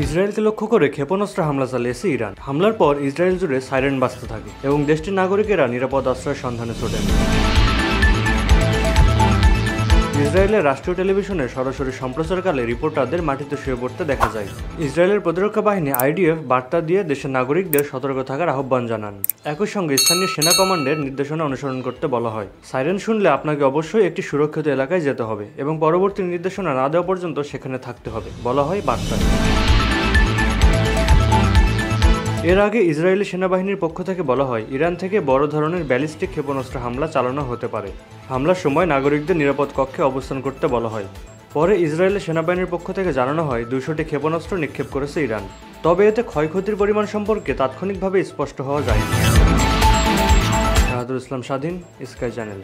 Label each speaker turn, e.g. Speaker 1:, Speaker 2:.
Speaker 1: ইসরায়েলকে লক্ষ্য করে ক্ষেপণাস্ত্র হামলা চালিয়েছে ইরান। হামলার পর ইসরায়েল জুড়ে সাইরেন বাজতে থাকে এবং দেশটির নাগরিকেরা নিরাপদ আশ্রয়ের সন্ধানে ছোটেন। ইসরায়েলের রাষ্ট্রীয় টেলিভিশনে সরাসরি সম্প্রচারকালে রিপোর্টারদের মাটিতে শুয়ে পড়তে দেখা যায়। ইসরায়েলের প্রতিরক্ষা বাহিনী IDF বার্তা দিয়ে দেশের নাগরিকদের সতর্ক থাকার আহ্বান জানান। একই সঙ্গে স্থানীয় সেনা কমান্ডের নির্দেশনা অনুসরণ করতে বলা হয়। সাইরেন শুনলে আপনাকে অবশ্যই একটি সুরক্ষিত এলাকায় যেতে হবে এবং পরবর্তী নির্দেশনা না দেওয়া পর্যন্ত সেখানে থাকতে হবে বলা হয় বার্তায়। এর আগে ইসরায়েলি সেনাবাহিনীর পক্ষ থেকে বলা হয়, ইরান থেকে বড় ধরনের ব্যালিস্টিক ক্ষেপণাস্ত্র হামলা চালানো হতে পারে। হামলার সময় নাগরিকদের নিরাপদ কক্ষে অবস্থান করতে বলা হয়। পরে ইসরায়েলের সেনাবাহিনীর পক্ষ থেকে জানানো হয় 200টি ক্ষেপণাস্ত্র নিক্ষেপ করেছে ইরান। তবে এতে ক্ষয়ক্ষতির পরিমাণ সম্পর্কে তাৎক্ষণিকভাবে স্পষ্ট হওয়া যায়নি। শাহাদুল ইসলাম স্বাধীন, স্কাই চ্যানেল।